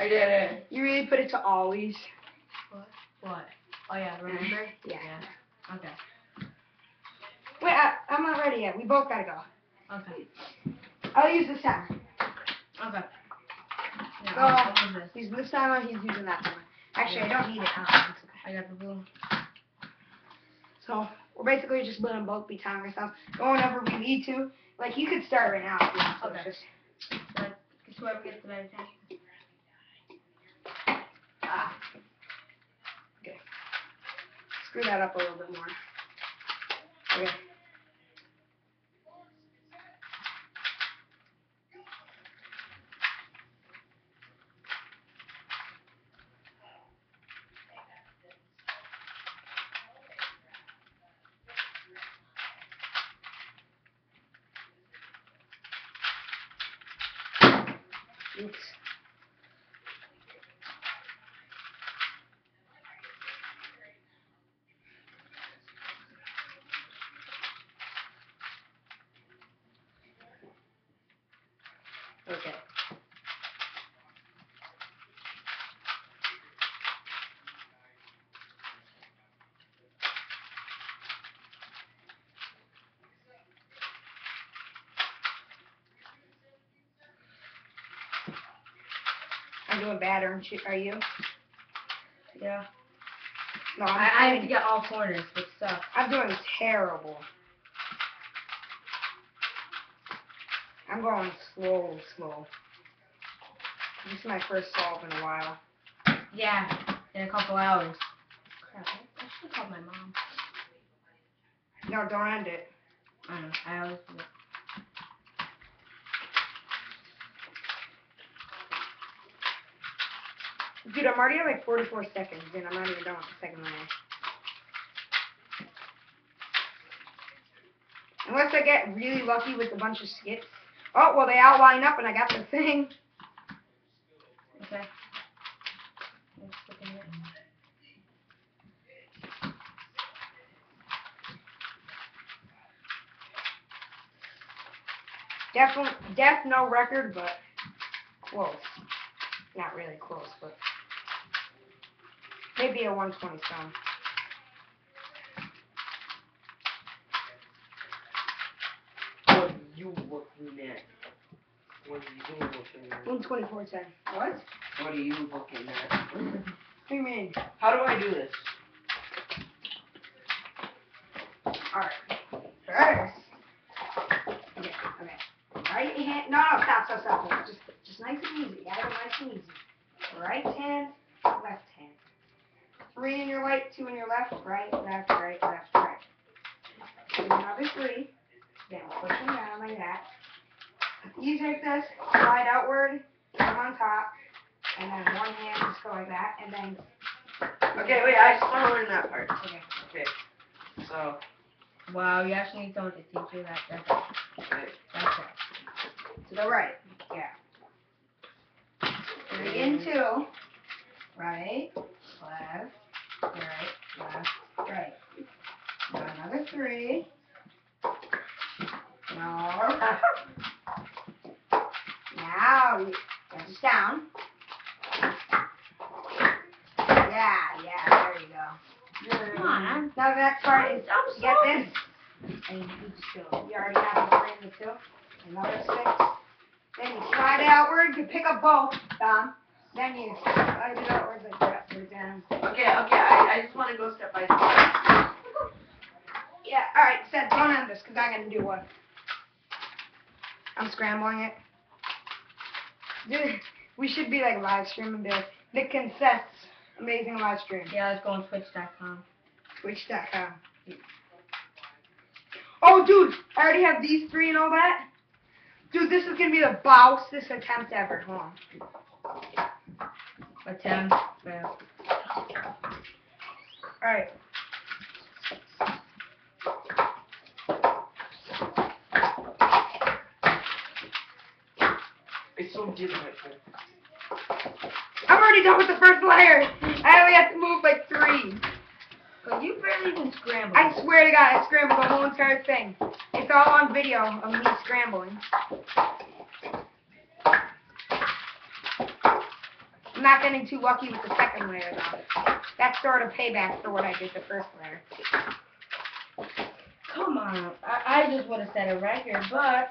I did it. You really put it to always. What? Oh yeah, remember? Yeah. Okay. Wait, I'm not ready yet. We both gotta go. Okay. I'll use this timer. Okay. Yeah, So, I'll use this. he's this timer, he's using that timer. Actually, Yeah. I don't need it. I got the blue. So, we're basically just letting both be timing ourselves. Go whenever we need to. Like, you could start right now. If you want, so Okay. Just Whoever gets the better chance. Okay. Screw that up a little bit more. Okay. Oops. Okay. I'm doing bad, aren't you? Are you? Yeah. No, I have to get all corners, which sucks. I'm doing terrible. I'm going slow. This is my first solve in a while. Yeah, in a couple hours. Crap, I should have called my mom. No, don't end it. I know, I always do it. Dude, I'm already at like 44 seconds, and I'm not even done with the second layer. Unless I get really lucky with a bunch of skips. Oh, well, they all line up, and I got the thing. Okay. Let's look at it. Def no record, but close. Not really close, but maybe a 120 some. What are you looking at? What are you looking at? 124.10. What? What are you looking at? What do you mean? How do I do this? Alright. First. Okay. Right hand. No, stop. Just nice and easy. Gotta go nice and easy. Right hand, left hand. 3 in your right, 2 in your left, right. Do another 3. Then push them down like that. You take this, slide outward, come on top, and then one hand just go like that, and then. Okay, wait, I just want to learn that part. Okay. So. Wow, you actually need someone to teach you that. That's it. To the right. Yeah. 3 and 2. Right, left, right. Now another 3. No. Now you get this down. Yeah, there you go. Come on. Now the next part is I'm you get this, and you just go. You already have the 3 and the 2. Another 6. Then you slide it outward. You pick up both, Dom. Then you slide it outward like that. We're down. Okay, I just want to go step by step. Yeah, alright, Seth, don't end this, because I'm going to do one. I'm scrambling it. Dude, we should be like live streaming this. Nick and Seth's amazing live stream. Yeah, let's go on Twitch.com. Twitch.com. Oh, dude, I already have these 3 and all that. Dude, this is going to be the bossest attempt ever. Hold on. Attempt. Alright. It's so difficult. I'm already done with the first layer. I only have to move like 3. But you barely even scrambled. I swear to God, I scrambled the whole entire thing. It's all on video of me scrambling. I'm not getting too lucky with the second layer, though. That's sort of payback for what I did the first layer. Come on. I just would have said it right here, but...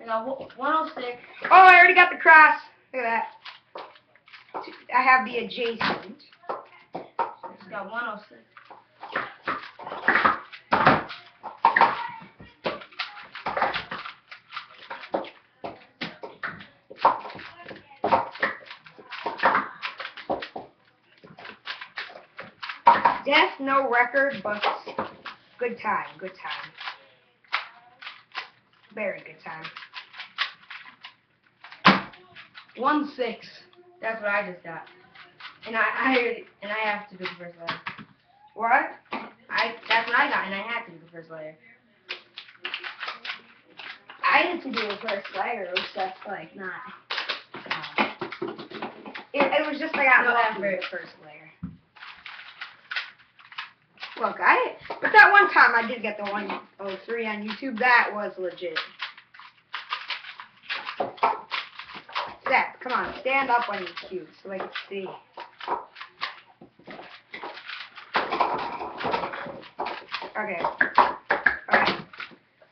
You know, 106. Oh, I already got the cross. Look at that. I have the adjacent. Just got 106. Death, no record, but good time, good time. Very good time. 1-6. That's what I just got. And I have to do the first layer. What? That's what I got, and I had to do the first layer. I had to do the first layer. It was just like not. It was just like I No got effort. the first layer. Look, but that one time I did get the 103 on YouTube. That was legit. Seth, come on, stand up on your cue so I can see. Okay. Alright.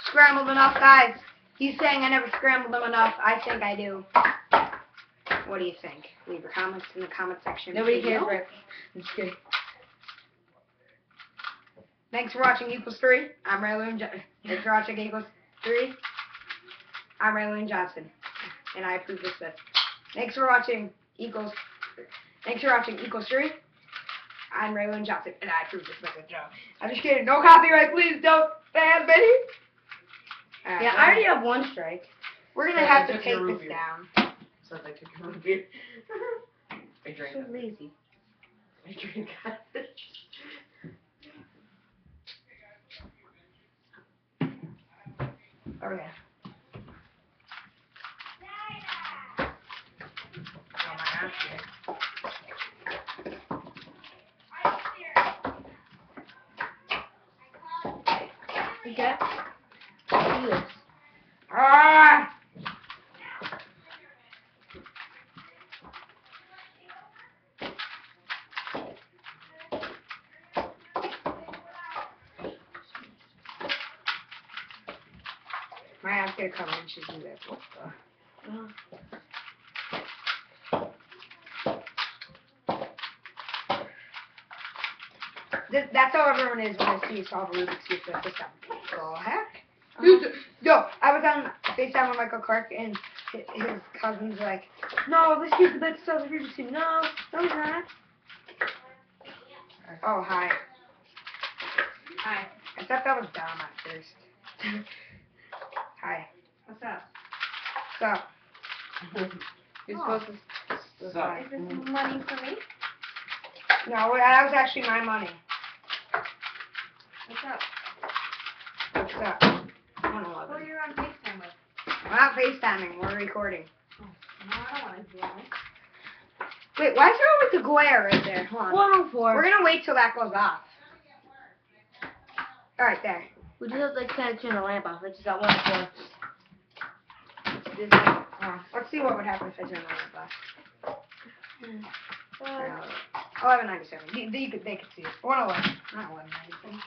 Scrambled enough, guys. He's saying I never scrambled them enough. I think I do. What do you think? Leave your comments in the comment section. Nobody cares, right? I'm just kidding. Thanks for watching Equals 3. I'm Raylan Johnson. Thanks for watching Equals 3. I'm Raylan Johnson. And I approve this bit. Thanks for watching Equals 3. I'm Raylan Johnson. And I approve this message. No. I'm just kidding. No copyright, please don't ban me. Yeah, I already have one strike. We're gonna Yeah, have I to took take your this root beer. down. So I took your root beer. I drank So it. lazy. I drank it. Okay. Oh my gosh. Okay. Do this. Ah! My ass gonna come in and she's do that. What the? That's how everyone is when they see you solve a Rubik's Cube for the first time. Oh, heck? No, I was on FaceTime with Michael Clark and his cousin's like, no, this cube's the best to solve a Rubik's Cube. No, it's not. Oh, hi. Hi. I thought that was Dom at first. Hi. What's up? So, You're Oh. supposed to... So, Is this money for me? no, that was actually my money. What's up? What's up? Who 111. are you on FaceTime with? We're not FaceTiming, we're recording. No, I don't want to do that. Wait, why is there always a glare right there? Hold on. 104. We're gonna wait till that goes off. Alright, there. We just have to like kind of turn the lamp off. It's just at 104. This, let's see what would happen if I turn the lamp off. 1197. They could see it. 111. Not 1197.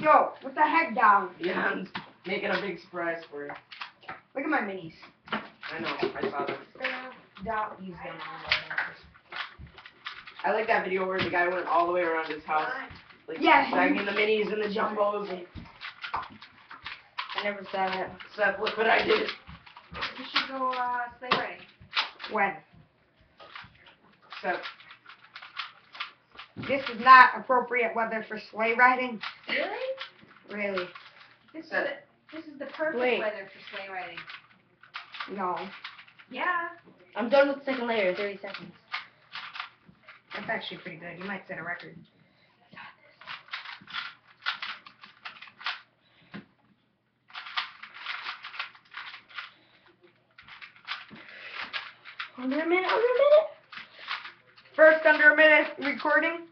Yo, what the heck, down? yeah, I'm making a big surprise for you. Look at my minis. I know, I saw them. Down, use them on I like that video where the guy went all the way around his house. Like, Yeah. bagging the minis and the jumbos. And, I never saw that. Seth, look what I did. We should go sleigh riding. When? Seth, This is not appropriate weather for sleigh riding. Really? Really? This is Seth. this is the perfect Wait. weather for sleigh riding. No. Yeah. I'm done with the second layer in 30 seconds. That's actually pretty good. You might set a record. Under a minute. First under a minute recording.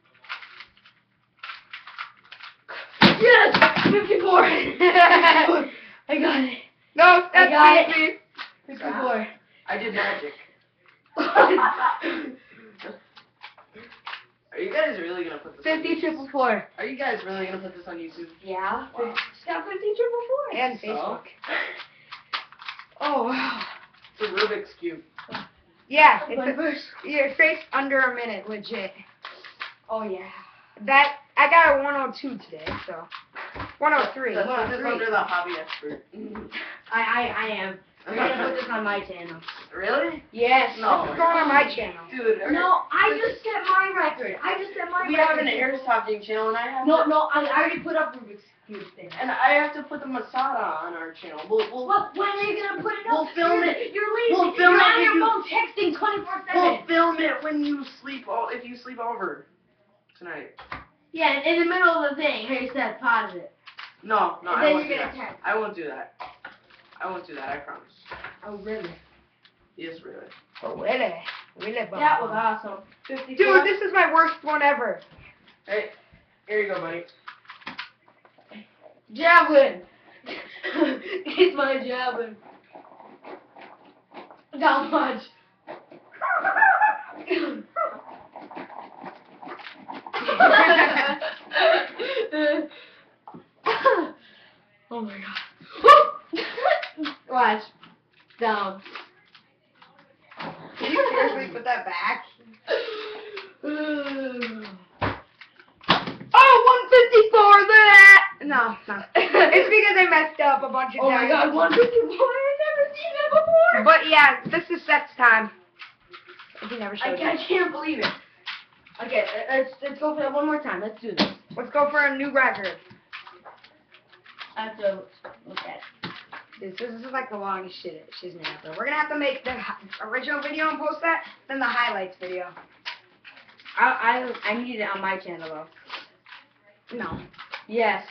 Yes! 54! I got it. No, I that's got me. 54. I did magic. Are you guys really gonna put this 50 on triple 4. Are you guys really gonna put this on YouTube? Yeah. Wow. It's got 50 triple 4. And Facebook. Oh, wow. It's a Rubik's Cube. Yeah, My first. your face under a minute, legit. Oh yeah. That, I got a 102 today, so. 103. Let's put this 103. under the hobby expert. I am. I'm gonna put this on my channel. Really? Yes. No. This is going on my channel. Dude, No, I just set my record. I just set my we record. have an airsofting channel and I have No, I already put up Rubik's Cube thing. and I have to put the Masada on our channel. We'll Well, when are you gonna put it up? We'll film it. You're lazy. We'll film You're it on if your you- phone texting 24/7. we'll film it when you sleep if you sleep over tonight. Yeah, in the middle of the thing. Hey, Seth, pause it. No, And I then won't do you're gonna that. text. I won't do that. I won't do that, I promise. Oh, really? Yes, really. Oh, really? Really, That was awesome. 54. Dude, this is my worst one ever. Hey, here you go, buddy. Javelin. It's my javelin. How much? Oh my god. Watch. Down. Can you seriously put that back? Oh, 154, look at that! No. It's because I messed up a bunch of Oh times. my god, 154. I've never seen that before. But yeah, this is Seth's time. He never I showed you. can't believe it. Okay, let's go for that one more time. Let's do this. Let's go for a new record. I have to look at it. This is like the longest shit she's made ever. We're gonna have to make the original video and post that, then the highlights video. I need it on my channel though. No. Yes.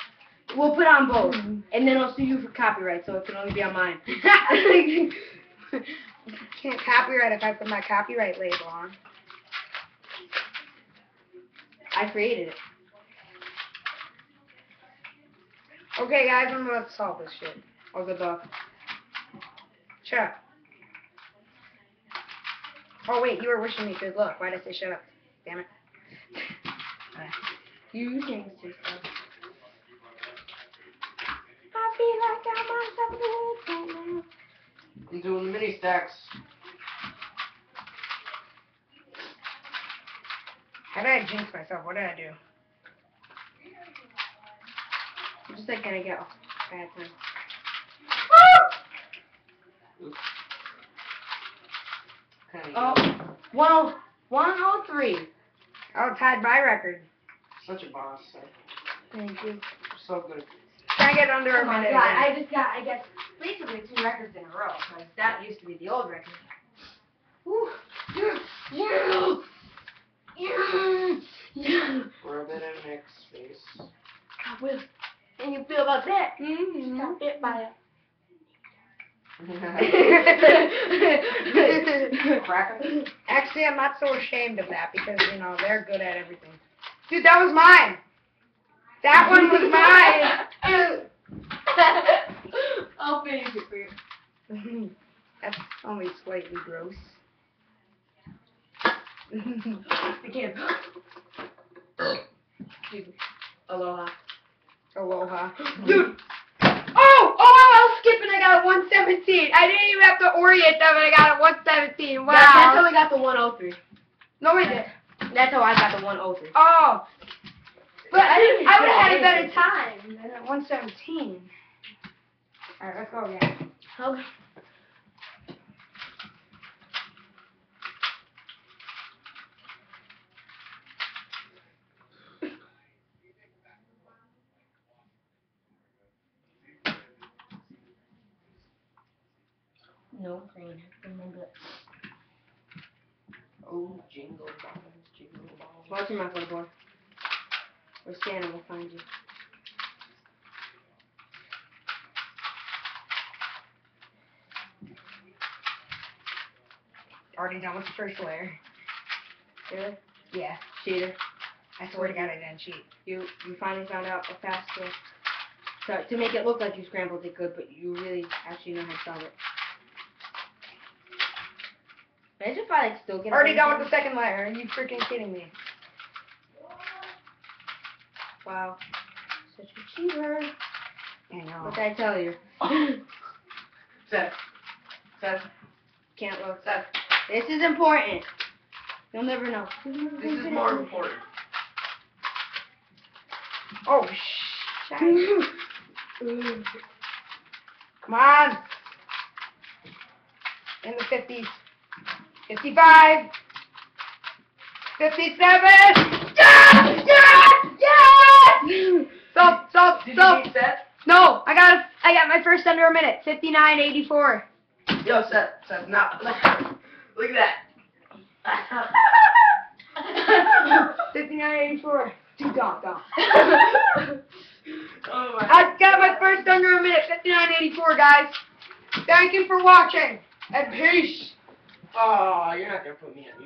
We'll put it on both. And then I'll sue you for copyright, so it can only be on mine. Can't copyright if I put my copyright label on. I created it. Okay, guys, I'm gonna solve this shit. Oh, good luck. Shut up. Oh, wait, you were wishing me good luck. Why did I say shut up? Damn it. You changed your stuff. I feel like I'm on something. I'm doing mini stacks. How did I jinx myself? What did I do? I'm just like gonna get off bad time. Oh, 103. Oh, tied my record. Such a boss. Sir. Thank you. You're so good. Try to get under Oh a my minute. god, again. I just got, I guess, basically 2 records in a row, because that used to be the old record. Woo. Yeah. We're a bit in mix space. God, Will, how you feel about that? Mm-hmm. Got bit by a... Cracker? Actually, I'm not so ashamed of that because, you know, they're good at everything. Dude, that was mine. That one was mine. I'll finish it for you. That's only slightly gross. I can't. Excuse me. Aloha. Aloha. Dude! Oh, I was skipping. I got a 117. I didn't even have to orient them, and I got a 117. Wow. That's how I got the 103. No, we did. That's how I got the 103. Oh. But I didn't I would have had a say better anything. time than at 117. Alright, let's go again. Okay. No green. Remember it. Oh, jingle balls, jingle balls. Watch your mouth, little boy. Or Santa will find you. Already done with the first layer. Really? Yeah. Cheater. I swear to God I didn't cheat. You finally found out a fast way. So to make it look like you scrambled it good, but you really actually know how to solve it. Imagine if I like still get. Already done with the second layer. Are you freaking kidding me? Wow. Such a cheater. I know. What did I tell you? Seth. Seth. Can't look. Seth. This is important. You'll never know. This is more important. Oh, come on. In the 50s. 55. 57. Yes! Yes! Yes! Stop, stop, Did stop. you beat Seth? No, I got my first under a minute. 59.84. Yo, Seth. Seth, now. Look at that. 59.84. Too dumb. Oh my. I got my first under a minute. 59.84, guys. Thank you for watching. And peace. Oh, you're not gonna put me on.